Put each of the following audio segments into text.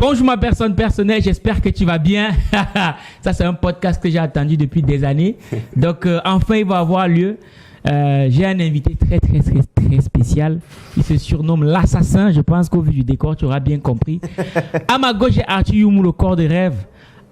Bonjour ma personne personnelle, j'espère que tu vas bien. Ça c'est un podcast que j'ai attendu depuis des années. Donc enfin il va avoir lieu. J'ai un invité très spécial. Il se surnomme l'assassin. Je pense qu'au vu du décor, tu auras bien compris. À ma gauche, j'ai Arthur Youmou, le corps de rêve.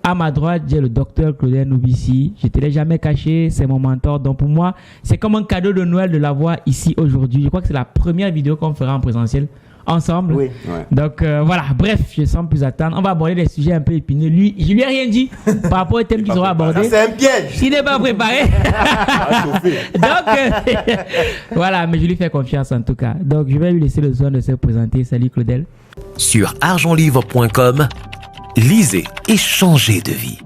À ma droite, j'ai le docteur Claudel Noubissi. Je ne te l'ai jamais caché, c'est mon mentor. Donc pour moi, c'est comme un cadeau de Noël de l'avoir ici aujourd'hui. Je crois que c'est la première vidéo qu'on fera en présentiel ensemble. Oui. Ouais. Donc voilà, bref, je sens plus attendre. On va aborder des sujets un peu épineux. Lui, je lui ai rien dit par rapport au thème qui sera abordé. C'est un piège. Il n'est pas préparé. Donc voilà, mais je lui fais confiance en tout cas. Donc je vais lui laisser le soin de se présenter. Salut Claudel. Sur argentlivre.com, lisez et changez de vie.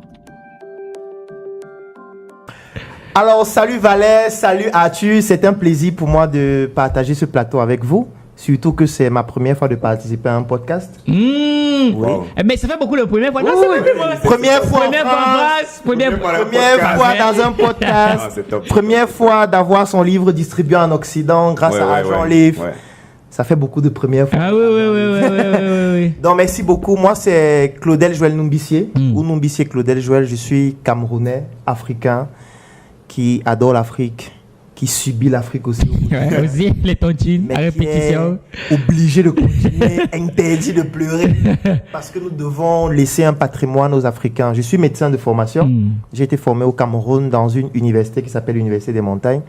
Alors, salut Valère, salut Arthur. C'est un plaisir pour moi de partager ce plateau avec vous. Surtout que c'est ma première fois de participer à un podcast. Wow. Mais ça fait beaucoup de première fois. Non, Oui, c'est pas première fois en Première fois en France. France. Première Première fois dans un Ah, podcast. c'est top. Première fois d'avoir son livre distribué en Occident grâce à Argent Livre. Ouais. Ça fait beaucoup de premières fois. Ah oui. Donc, merci beaucoup. Moi, c'est Claudel Joël Noumbissier, ou Noumbissier Claudel Joël. Je suis Camerounais, africain, qui adore l'Afrique, qui subit l'Afrique aussi. Ouais, aussi, les tontines, à Mais qui répétition. est obligé de continuer, interdit de pleurer, parce que nous devons laisser un patrimoine aux Africains. Je suis médecin de formation. J'ai été formé au Cameroun dans une université qui s'appelle l'Université des Montagnes.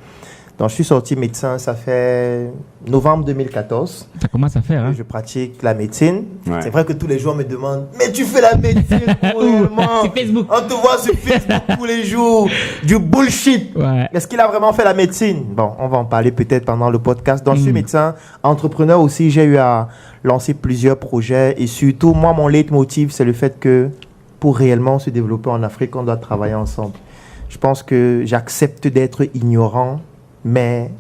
Donc, je suis sorti médecin, ça fait novembre 2014. Ça commence à faire, hein? Je pratique la médecine. Ouais. C'est vrai que tous les jours on me demandent « Mais tu fais la médecine réellement ?» Sur Facebook. On te voit sur Facebook tous les jours. Du bullshit. Ouais. Est-ce qu'il a vraiment fait la médecine? Bon, on va en parler peut-être pendant le podcast. Donc, je suis médecin, entrepreneur aussi. J'ai eu à lancer plusieurs projets. Et surtout, moi, mon leitmotiv, c'est le fait que pour réellement se développer en Afrique, on doit travailler ensemble. Je pense que j'accepte d'être ignorant, mais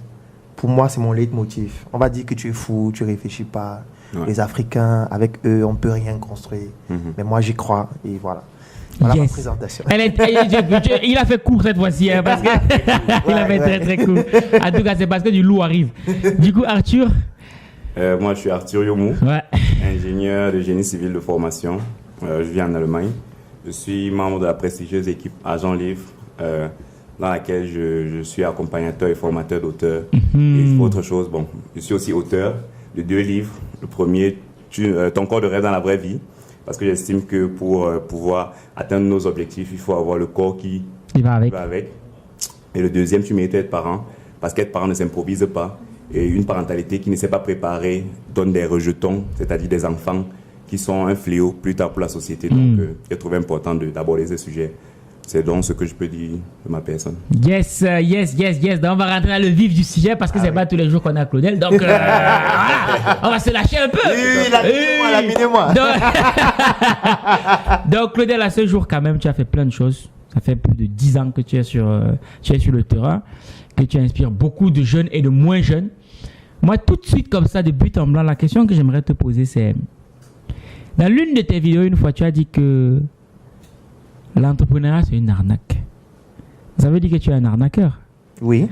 pour moi, c'est mon leitmotiv. On va dire que tu es fou, tu réfléchis pas. Ouais. Les Africains, avec eux, on peut rien construire. Mais moi, j'y crois. Et voilà. Voilà ma Yes. présentation. Il a fait court cette fois-ci, hein, parce que il a fait très court. En tout cas, c'est parce que du lourd arrive. Du coup, Arthur. Moi, je suis Arthur Youmou, Ouais. ingénieur de génie civil de formation. Je vis en Allemagne. Je suis membre de la prestigieuse équipe Argent Livre, dans laquelle je suis accompagnateur et formateur d'auteurs. Et autre chose, bon, je suis aussi auteur de 2 livres. Le premier, Ton corps de rêve dans la vraie vie, parce que j'estime que pour pouvoir atteindre nos objectifs, il faut avoir le corps qui Il va avec. va avec. Et le deuxième, tu mérites d'être parent, parce qu'être parent ne s'improvise pas. Et une parentalité qui ne s'est pas préparée donne des rejetons, c'est-à-dire des enfants qui sont un fléau plus tard pour la société. Donc, j'ai trouvé important d'aborder ce sujet. C'est donc ce que je peux dire de ma personne. Yes. Donc, on va rentrer dans le vif du sujet parce que c'est pas tous les jours qu'on a Claudel. Donc, voilà. On va se lâcher un peu. Oui, laminez-moi. Donc, Claudel, à ce jour, quand même, tu as fait plein de choses. Ça fait plus de 10 ans que tu es sur le terrain, que tu inspires beaucoup de jeunes et de moins jeunes. Moi, tout de suite, comme ça, de but en blanc, la question que j'aimerais te poser, c'est... Dans l'une de tes vidéos, une fois, tu as dit que l'entrepreneuriat, c'est une arnaque. Ça veut dire que tu es un arnaqueur. Oui.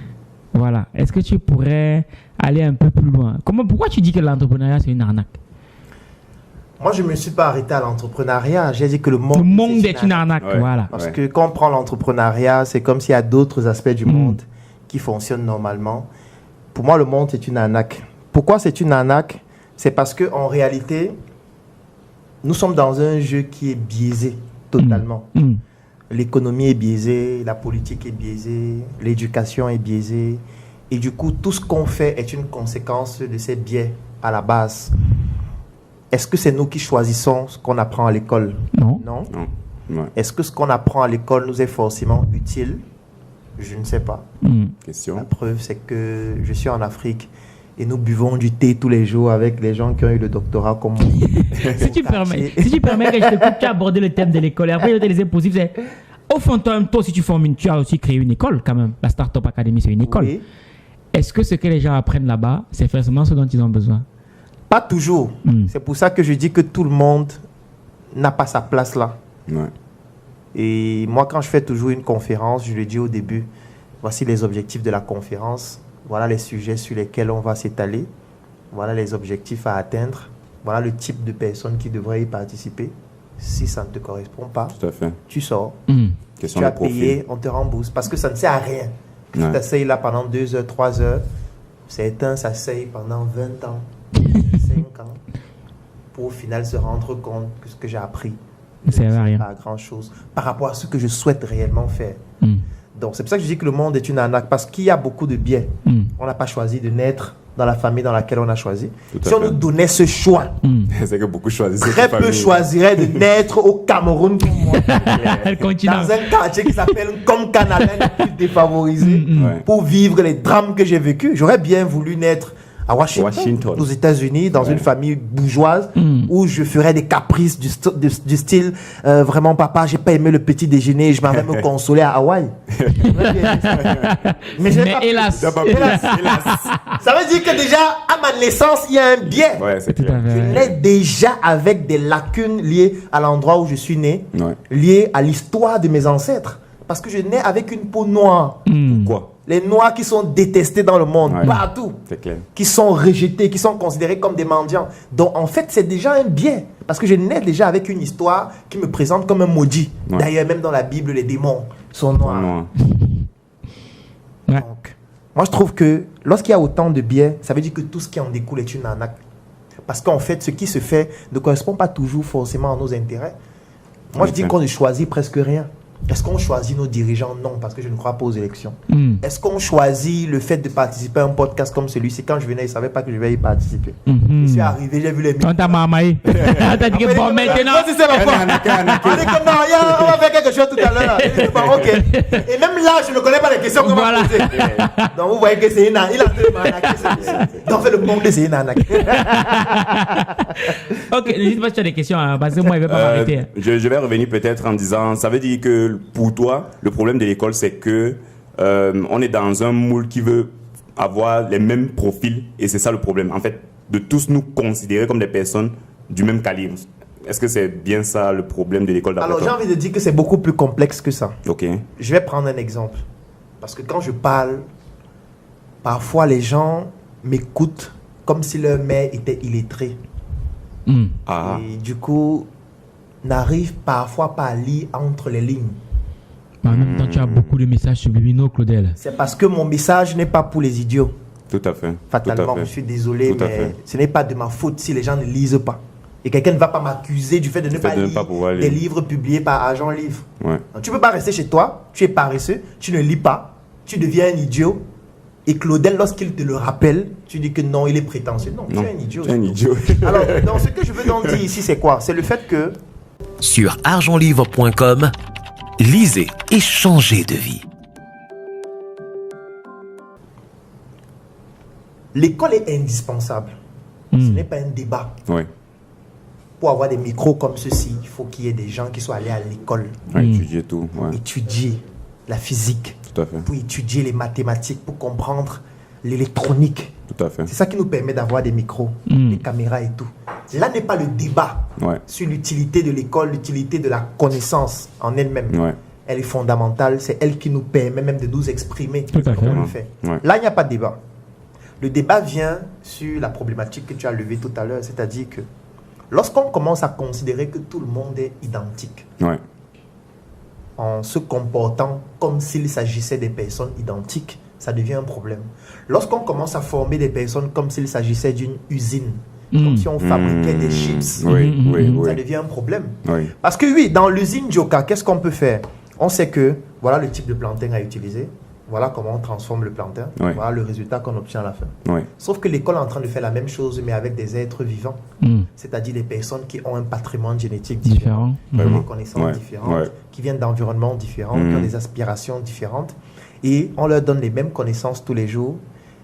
Voilà. Est-ce que tu pourrais aller un peu plus loin? Pourquoi tu dis que l'entrepreneuriat, c'est une arnaque? Moi, je ne me suis pas arrêté à l'entrepreneuriat. J'ai dit que le monde, Le monde est une arnaque. Ouais. Voilà. Parce que quand on prend l'entrepreneuriat, c'est comme s'il y a d'autres aspects du monde qui fonctionnent normalement. Pour moi, le monde, c'est une arnaque. Pourquoi c'est une arnaque? C'est parce qu'en réalité, nous sommes dans un jeu qui est biaisé totalement. L'économie est biaisée, la politique est biaisée, l'éducation est biaisée. Et du coup, tout ce qu'on fait est une conséquence de ces biais à la base. Est-ce que c'est nous qui choisissons ce qu'on apprend à l'école? Non. Non. Non. Ouais. Est-ce que ce qu'on apprend à l'école nous est forcément utile? Je ne sais pas. La Question. preuve, c'est que je suis en Afrique et nous buvons du thé tous les jours avec les gens qui ont eu le doctorat comme moi. Si tu permets que je te coupe, tu as abordé le thème de l'école. Et après, je vais te laisser possible. Au fond, toi, si tu formes tu as aussi créé une école quand même. La Startup Academy, c'est une école. Oui. Est-ce que ce que les gens apprennent là-bas, c'est forcément ce dont ils ont besoin? Pas toujours. C'est pour ça que je dis que tout le monde n'a pas sa place là. Ouais. Et moi, quand je fais toujours une conférence, je le dis au début, voici les objectifs de la conférence, voilà les sujets sur lesquels on va s'étaler, voilà les objectifs à atteindre. voilà le type de personnes qui devraient y participer. Si ça ne te correspond pas, Tout à fait. tu sors. Question Tu de as profil. payé, on te rembourse. Parce que ça ne sert à rien. Tu t'essayes là pendant 2 heures, 3 heures. Certains s'asseyent pendant 20 ans, 5 ans, pour au final se rendre compte que ce que j'ai appris ne sert à rien. pas grand chose par rapport à ce que je souhaite réellement faire. Donc c'est pour ça que je dis que le monde est une arnaque, parce qu'il y a beaucoup de biais. On n'a pas choisi de naître dans la famille dans laquelle on a choisi. Tout à Si on fait. nous donnait ce choix, C'est que beaucoup choisissent très cette peu famille. choisiraient de naître au Cameroun comme moi. Le continent. Dans un quartier qui s'appelle comme Canada, le plus défavorisé, Ouais. pour vivre les drames que j'ai vécus. J'aurais bien voulu naître à Washington, aux États-Unis, dans une famille bourgeoise, où je ferais des caprices du style vraiment, papa, j'ai pas aimé le petit déjeuner, je m'en vais me consoler à Hawaï. J'aurais bien aimé ça. Mais j'ai Mais pas pu. hélas. Hélas. Ça veut dire que déjà, à ma naissance, il y a un biais. Ouais, c'est Tout à clair. Je fait. nais déjà avec des lacunes liées à l'endroit où je suis né, Ouais. liées à l'histoire de mes ancêtres. Parce que je nais avec une peau noire. Quoi? Les noirs qui sont détestés dans le monde, Ouais. partout. C'est clair. Qui sont rejetés, qui sont considérés comme des mendiants. Donc en fait, c'est déjà un biais. Parce que je nais déjà avec une histoire qui me présente comme un maudit. Ouais. D'ailleurs, même dans la Bible, les démons sont noirs. Non. Ouais. Donc, moi, je trouve que lorsqu'il y a autant de biais, ça veut dire que tout ce qui en découle est une arnaque. Parce qu'en fait, ce qui se fait ne correspond pas toujours forcément à nos intérêts. Moi, je dis qu'on ne choisit presque rien. Est-ce qu'on choisit nos dirigeants? Non, parce que je ne crois pas aux élections. Est-ce qu'on choisit le fait de participer à un podcast comme celui-ci? Quand je venais, ils ne savaient pas que je vais y participer. Je suis arrivé, j'ai vu les On t'a mamaillé. On t'a dit que bon, maintenant. Moi, si c'est ma faute. On dit que non, on va faire quelque chose tout à l'heure. Il dit, bon, ok. Et même là, je ne connais pas les questions qu'on Voilà. va poser. Donc, vous voyez que c'est une arnaque. Il a en train de m'arnaquer, celui-ci. Donc, en fait, le monde, c'est une arnaque. Ok, n'hésite pas si tu as des questions, hein, parce que moi, il ne va pas m'arrêter. Hein. Je vais revenir peut-être en disant, ça veut dire que pour toi, le problème de l'école, c'est que on est dans un moule qui veut avoir les mêmes profils, et c'est ça le problème. En fait, de tous nous considérer comme des personnes du même calibre. Est-ce que c'est bien ça le problème de l'école d'après Alors, j'ai toi? envie de dire que c'est beaucoup plus complexe que ça. Ok. Je vais prendre un exemple. Parce que quand je parle, parfois les gens m'écoutent comme si leur mère était illettrée. Ah. Et du coup, n'arrivent parfois pas à lire entre les lignes. Mais en même temps, tu as beaucoup de messages subliminaux, Claudel. C'est parce que mon message n'est pas pour les idiots. Tout à fait. Fatalement, Tout à fait. je suis désolé, Tout à mais fait. ce n'est pas de ma faute si les gens ne lisent pas. Et quelqu'un ne va pas m'accuser du fait de ne fait pas de ne lire pas pouvoir des lire. livres publiés par Agent Livre. Ouais. Donc, tu ne peux pas rester chez toi, tu es paresseux, tu ne lis pas, tu deviens un idiot. Et Claudel, lorsqu'il te le rappelle, tu dis que non, il est prétentieux. Non, Non, tu es un idiot. tu es un idiot. Alors, donc, ce que je veux donc dire ici, c'est quoi? C'est le fait que Sur argentlivre.com, lisez et changez de vie. l'école est indispensable. Ce n'est pas un débat. Ouais. Pour avoir des micros comme ceci, il faut qu'il y ait des gens qui soient allés à l'école, Ouais, étudier tout. Ouais. étudier la physique, Tout à fait. pour étudier les mathématiques, pour comprendre l'électronique. Tout à fait. C'est ça qui nous permet d'avoir des micros, des caméras et tout. Là n'est pas le débat Ouais. sur l'utilité de l'école, l'utilité de la connaissance en elle-même. Ouais. Elle est fondamentale, c'est elle qui nous permet même de nous exprimer Tout à comme fait. on le fait. Ouais. Là, il n'y a pas de débat. Le débat vient sur la problématique que tu as levée tout à l'heure, c'est-à-dire que lorsqu'on commence à considérer que tout le monde est identique, Ouais. en se comportant comme s'il s'agissait des personnes identiques, ça devient un problème. Lorsqu'on commence à former des personnes comme s'il s'agissait d'une usine, comme si on fabriquait des chips, Oui, oui, ça oui. devient un problème. Oui. Parce que oui, dans l'usine Joka, qu'est-ce qu'on peut faire? On sait que voilà le type de plantain à utiliser, voilà comment on transforme le plantain, Ouais. voilà le résultat qu'on obtient à la fin. Oui. Sauf que l'école est en train de faire la même chose, mais avec des êtres vivants, c'est-à-dire des personnes qui ont un patrimoine génétique différent, Différent. qui ont des connaissances Ouais. différentes, Ouais. qui viennent d'environnements différents, qui ont des aspirations différentes, et on leur donne les mêmes connaissances tous les jours.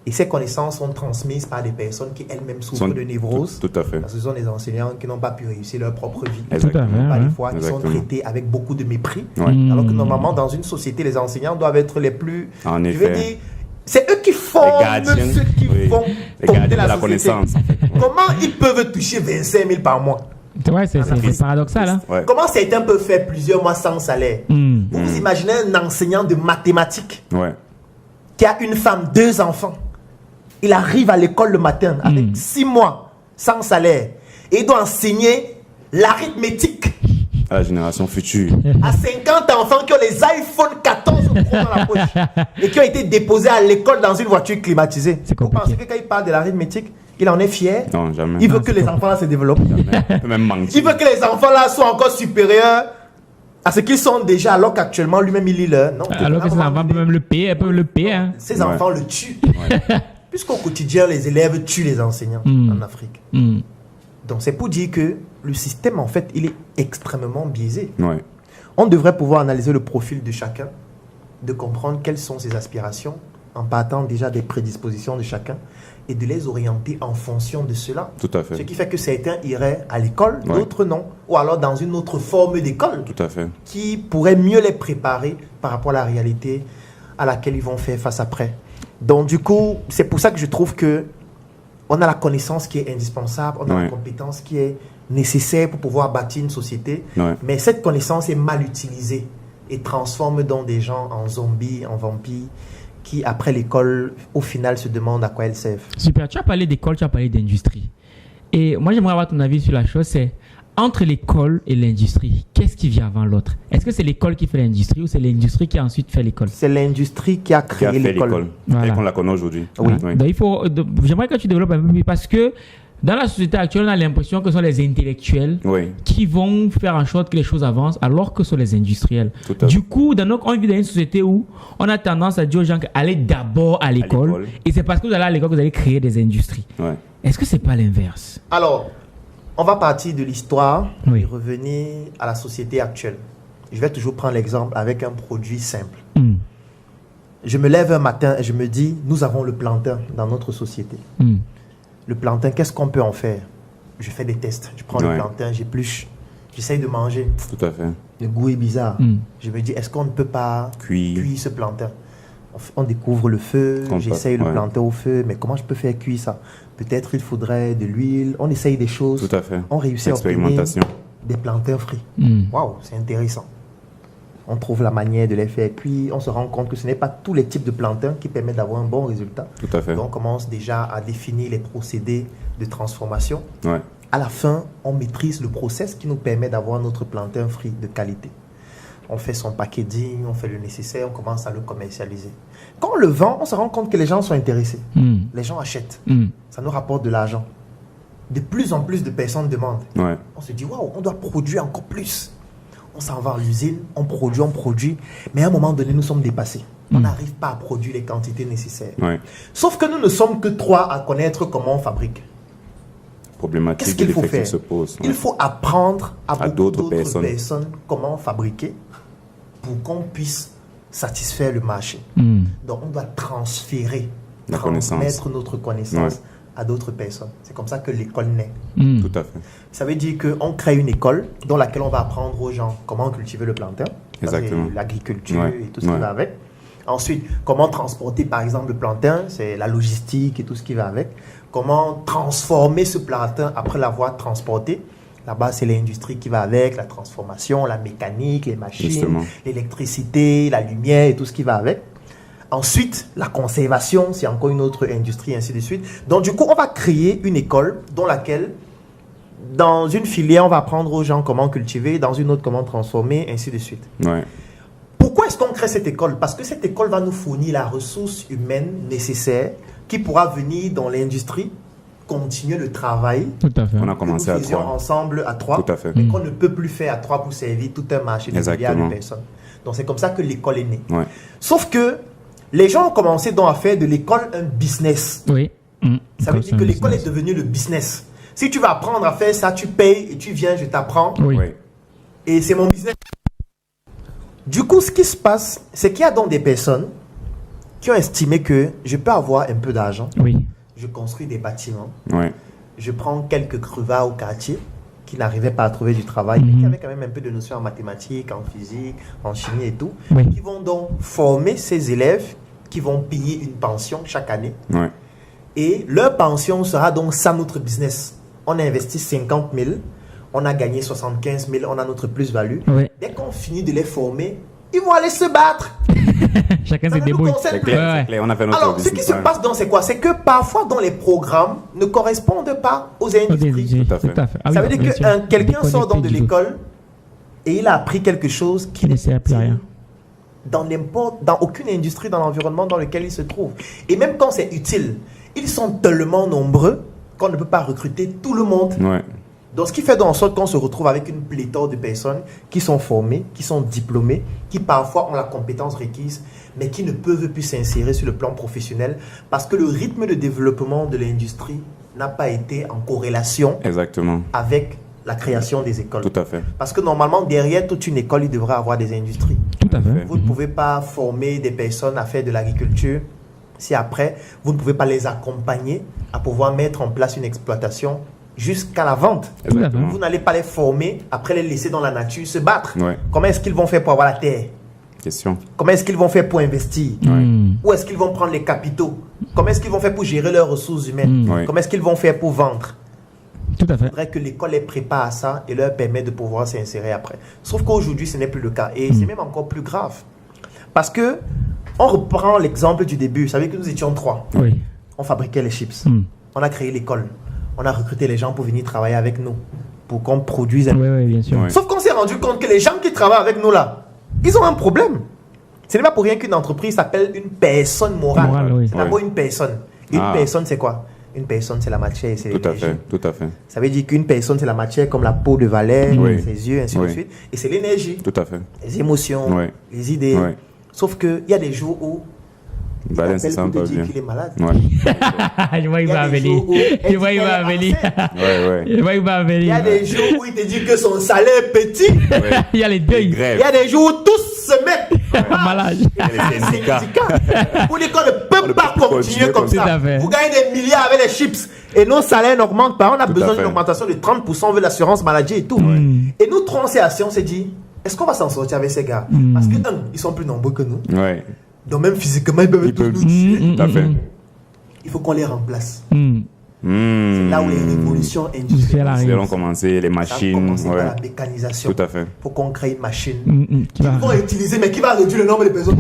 Et ces connaissances sont transmises par des personnes qui elles-mêmes souffrent Sont- de névrose. Tout à fait. Parce que ce sont des enseignants qui n'ont pas pu réussir leur propre vie. Tout à fait. Pas Ouais. des fois, qui sont Exactement. traités avec beaucoup de mépris. Ouais. Alors que normalement, dans une société, les enseignants doivent être les plus... En Je veux effet. dire, c'est eux qui forment gardiens, ceux qui oui. vont Les fonder gardiens de la société. connaissance, en fait. Comment ils peuvent toucher 25 000 par mois? Ouais, c'est paradoxal. Hein? Ouais. Comment certains peuvent faire plusieurs mois sans salaire? Vous vous imaginez un enseignant de mathématiques Ouais. qui a une femme, 2 enfants. Il arrive à l'école le matin avec 6 mois sans salaire. et il doit enseigner l'arithmétique À la génération future. à 50 enfants qui ont les iPhone 14 Pro dans la poche et qui ont été déposés à l'école dans une voiture climatisée. C'est Vous compliqué. pensez que quand il parle de l'arithmétique, il en est fier? Non, jamais. Il veut que les enfants là se développent. Il peut même mentir. Il veut que les enfants là soient encore supérieurs à ce qu'ils sont déjà, alors qu'actuellement lui-même il lit leur. Non, Alors que ces enfants peuvent même le payer, elles peuvent le payer. Hein. Ces enfants le tuent. Puisqu'au quotidien, les élèves tuent les enseignants en Afrique. Hmm. Donc c'est pour dire que le système, en fait, il est extrêmement biaisé. Ouais. On devrait pouvoir analyser le profil de chacun, de comprendre quelles sont ses aspirations, en partant déjà des prédispositions de chacun, et de les orienter en fonction de cela. Tout à Ce fait. qui fait que certains iraient à l'école, Ouais. d'autres non. Ou alors dans une autre forme d'école Tout à fait. qui pourrait mieux les préparer par rapport à la réalité à laquelle ils vont faire face après. Donc du coup, c'est pour ça que je trouve que on a la connaissance qui est indispensable, on a la Ouais. compétence qui est nécessaire pour pouvoir bâtir une société, Ouais. mais cette connaissance est mal utilisée et transforme donc des gens en zombies, en vampires, qui après l'école, au final, se demandent à quoi elles servent. Super, tu as parlé d'école, tu as parlé d'industrie. Et moi, j'aimerais avoir ton avis sur la chose, c'est entre l'école et l'industrie, qu'est-ce qui vient avant l'autre? Est-ce que c'est l'école qui fait l'industrie ou c'est l'industrie qui a ensuite fait l'école? C'est l'industrie qui a Qui a créé fait l'école. l'école. Voilà. Telle qu'on la connaît aujourd'hui. Oui. Oui. Donc, j'aimerais que tu développes un peu plus parce que dans la société actuelle, on a l'impression que ce sont les intellectuels Oui. qui vont faire en sorte que les choses avancent alors que ce sont les industriels. Tout à fait. Du coup, on vit dans une société où on a tendance à dire aux gens qu'allez d'abord à l'école l'école. et c'est parce que vous allez à l'école que vous allez créer des industries. Ouais. Est-ce que c'est pas l'inverse? Alors, on va partir de l'histoire Oui. et revenir à la société actuelle. Je vais toujours prendre l'exemple avec un produit simple. Hmm. Je me lève un matin et je me dis, nous avons le plantain dans notre société. Hmm. Le plantain, qu'est-ce qu'on peut en faire? Je fais des tests. Je prends le Ouais. plantain, j'épluche, j'essaye de manger. Tout à fait. Le goût est bizarre. Mm. Je me dis, est-ce qu'on ne peut pas Cuire. cuire ce plantain? On découvre le feu, Qu'on j'essaye peut, le ouais. plantain au feu, mais comment je peux faire cuire ça? Peut-être il faudrait de l'huile. On essaye des choses. Tout à fait. On réussit à obtenir Expérimentation. des plantains frits. Hmm. Waouh, c'est intéressant. On trouve la manière de les faire cuire. On se rend compte que ce n'est pas tous les types de plantains qui permettent d'avoir un bon résultat. Tout à fait. Donc, on commence déjà à définir les procédés de transformation. Ouais. À la fin, on maîtrise le process qui nous permet d'avoir notre plantain frit de qualité. On fait son packaging, on fait le nécessaire, on commence à le commercialiser. Quand on le vend, on se rend compte que les gens sont intéressés. Hmm. Les gens achètent. Hmm. Ça nous rapporte de l'argent. De plus en plus de personnes demandent. Ouais. On se dit, waouh, on doit produire encore plus. On s'en va à l'usine, on produit. Mais à un moment donné, nous sommes dépassés. On n'arrive pas à produire les quantités nécessaires. Ouais. Sauf que nous ne sommes que 3 à connaître comment on fabrique. Qu'est-ce Problématique qu'il de faut l'effectif faire? se pose. Il Ouais. faut apprendre à beaucoup d'autres d'autres personnes. personnes comment fabriquer pour qu'on puisse satisfaire le marché. Hmm. Donc, on doit transférer, La connaissance. transmettre notre connaissance Ouais. à d'autres personnes. C'est comme ça que l'école naît. Hmm. Tout à fait. Ça veut dire qu'on crée une école dans laquelle on va apprendre aux gens comment cultiver le plantain. Ça, c'est Exactement. l'agriculture Ouais. et tout ce qui Ouais. va avec. Ensuite, comment transporter par exemple le plantain, c'est la logistique et tout ce qui va avec. Comment transformer ce plantain après l'avoir transporté. Là-bas, c'est l'industrie qui va avec, la transformation, la mécanique, les machines, Justement. l'électricité, la lumière et tout ce qui va avec. Ensuite, la conservation, c'est encore une autre industrie, ainsi de suite. Donc, du coup, on va créer une école dans laquelle, dans une filière, on va apprendre aux gens comment cultiver, dans une autre, comment transformer, ainsi de suite. Ouais. Pourquoi est-ce qu'on crée cette école? Parce que cette école va nous fournir la ressource humaine nécessaire qui pourra venir dans l'industrie, continuer le travail Tout à fait. On a que commencé à nous faisions 3. ensemble à 3, Tout à fait. mais qu'on ne peut plus faire à 3 pour servir tout un marché de milliards Exactement. de personnes. Donc c'est comme ça que l'école est née. Ouais. Sauf que les gens ont commencé donc à faire de l'école un business. Oui. Hmm. Ça veut Comme dire que l'école est devenue le business. Si tu vas apprendre à faire ça, tu payes et tu viens, je t'apprends. Oui. Ouais. Et c'est mon business. Du coup, ce qui se passe, c'est qu'il y a donc des personnes qui ont estimé que je peux avoir un peu d'argent, Oui. je construis des bâtiments, Ouais. je prends quelques crevards au quartier qui n'arrivaient pas à trouver du travail, mais qui avaient quand même un peu de notions en mathématiques, en physique, en chimie et tout, Oui. qui vont donc former ces élèves qui vont payer une pension chaque année. Ouais. Et leur pension sera donc ça notre business. On a investi 50 000, on a gagné 75 000, on a notre plus-value. Oui. Dès qu'on finit de les former, ils vont aller se battre. Chacun Ça se ne nous débrouille. concerne C'est plus. clair, Ouais. c'est clair. On a fait notre Alors, ce qui se ouais. passe c'est quoi? C'est que parfois dans les programmes ne correspondent pas aux industries. Tout à fait. Ah Ça oui, veut dire bien que sûr. quelqu'un sort donc de Déconnecté du l'école et il a appris quelque chose qui Qui ne sert plus à rien. dans aucune industrie dans l'environnement dans lequel il se trouve. Et même quand c'est utile, ils sont tellement nombreux qu'on ne peut pas recruter tout le monde. Ouais. Donc, ce qui fait en sorte qu'on se retrouve avec une pléthore de personnes qui sont formées, qui sont diplômées, qui parfois ont la compétence requise, mais qui ne peuvent plus s'insérer sur le plan professionnel parce que le rythme de développement de l'industrie n'a pas été en corrélation Exactement. avec la création des écoles. Tout à fait. Parce que normalement, derrière toute une école, il devrait avoir des industries. Tout à fait. Vous ne pouvez pas former des personnes à faire de l'agriculture si après, vous ne pouvez pas les accompagner à pouvoir mettre en place une exploitation jusqu'à la vente. Exactement. Vous n'allez pas les former, après les laisser dans la nature se battre. Ouais. Comment est-ce qu'ils vont faire pour avoir la terre? Question. Comment est-ce qu'ils vont faire pour investir? Hmm. Où est-ce qu'ils vont prendre les capitaux? Comment est-ce qu'ils vont faire pour gérer leurs ressources humaines? Ouais. Comment est-ce qu'ils vont faire pour vendre? Tout à fait. Il faudrait que l'école les prépare à ça et leur permet de pouvoir s'insérer après. Sauf qu'aujourd'hui, ce n'est plus le cas. Et c'est même encore plus grave. Parce que, on reprend l'exemple du début. Vous savez que nous étions 3. Oui. On fabriquait les chips. Hmm. On a créé l'école. On a recruté les gens pour venir travailler avec nous. Pour qu'on produise. Oui, oui, bien sûr. Ouais. Sauf qu'on s'est rendu compte que les gens qui travaillent avec nous là, ils ont un problème. Ce n'est pas pour rien qu'une entreprise s'appelle une personne morale. Morale, oui. C'est d'abord une personne. Et Ah. une personne, c'est quoi? Une personne, c'est la matière et c'est Tout à l'énergie. fait. Tout à fait. Ça veut dire qu'une personne, c'est la matière comme la peau de Valère, Oui. ses yeux, ainsi de Oui. suite. Et c'est l'énergie, Tout à fait. les émotions, Oui. les idées. Oui. Sauf qu'il y a des jours où il Valère se appelle sent pour pas te dire bien. qu'il est malade. Ouais. Je vois, il Il y va a des venir. jours où Je vois, il va elle est venir. enceinte. Ouais, ouais. Je vois, il va Il y a venir. des jours où il te dit que son salaire est petit. Ouais. Il y a les Les deuils. Il grèves. y a des jours où tous se mettent Malade. Les syndicats. pour dire qu'on ne peut pas continuer comme Tout à ça. fait. Vous gagnez des milliards avec les chips et nos salaires n'augmentent pas. On a Tout à besoin fait. d'une augmentation de 30%, on veut l'assurance maladie et tout. Et nous, trois, on s'est assis, on s'est dit, est-ce qu'on va s'en sortir avec ces gars? Parce que, ils sont plus nombreux que nous. Ouais. Donc même physiquement, ils peuvent Ils tous peuvent. nous tuer. Tout à fait. Il faut qu'on les remplace. Hmm. Hmm. Là où les révolutions C'est industrielles la Ils rien. allons commencer les ça a machines. commencé par Ouais. la mécanisation. Tout à fait. Il faut qu'on crée une machine Qui va- qu'ils vont utiliser, mais qui va réduire le nombre de personnes.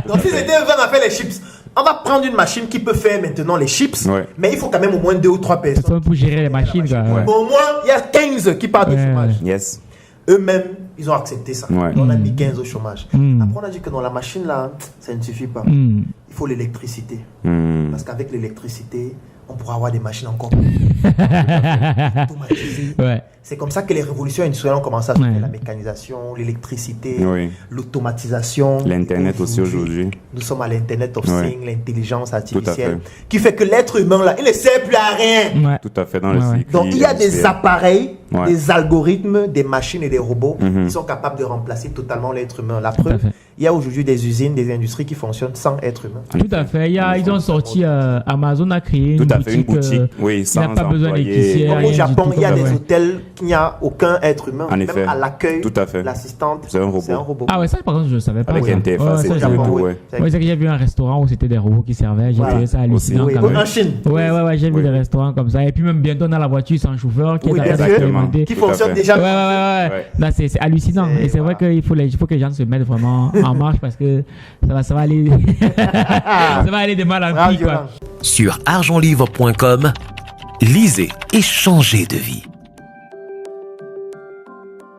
Donc si c'était 20 à faire les chips, on va prendre une machine qui peut faire maintenant les chips, Ouais. mais il faut quand même au moins 2 ou 3 personnes. Ça, pour gérer les machines, quoi. Mais Ouais. au moins, il y a 15 qui partent au Ouais. chômage. Yes. Eux-mêmes, ils ont accepté ça. Ouais. On a mis 15 au chômage. Mm. Après, on a dit que dans la machine, là, ça ne suffit pas. Hmm. Il faut l'électricité. Hmm. Parce qu'avec l'électricité, on pourra avoir des machines encore plus automatisées. Ouais. C'est comme ça que les révolutions industrielles ont commencé à se faire. Ouais. La mécanisation, l'électricité, Oui. l'automatisation. L'Internet aussi aujourd'hui. Nous sommes à l'Internet of Ouais. Things, l'intelligence Tout à artificielle, fait. qui fait que l'être humain, là, il ne sert plus à rien. Ouais. Tout à fait dans le Ouais, ouais. cycle. Donc, il y a des appareils, Ouais. des algorithmes, des machines et des robots Mhm. qui sont capables de remplacer totalement l'être humain. La à preuve, fait. il y a aujourd'hui des usines, des industries qui fonctionnent sans être humain. Tout à fait. Ils ont sorti, Amazon a créé une Tout à fait, une boutique. boutique. Oui, il sans n'a pas besoin employés. d'épicier. Comme rien au du Japon, tout, il y a ouais, des ouais. hôtels qui n'y a aucun être humain. En Même effet. à l'accueil, Tout à fait. l'assistante, C'est un robot. C'est un robot. Ah ouais, ça par contre, je ne savais pas. Avec ouais. interface Ouais, et ça, tout je savais et pas. tout, oui. ouais. Ouais, c'est que j'ai vu un restaurant où c'était des robots qui servaient. J'ai Voilà. trouvé ça hallucinant Aussi. quand même. En Chine. Ouais, j'ai vu Oui. des restaurants comme ça. Et puis même bientôt dans la voiture sans chauffeur qui Oui, est en bien train sûr. d'expérimenter. Qui Tout à fonctionne fait. déjà. Ouais. Ouais. Non, c'est hallucinant. C'est- Et c'est vrai voilà. qu'il faut que les gens se mettent vraiment en marche parce que ça va aller, ça va aller de mal en Ah, pis, quoi. violent. Sur argentlivre.com, lisez et changez de vie.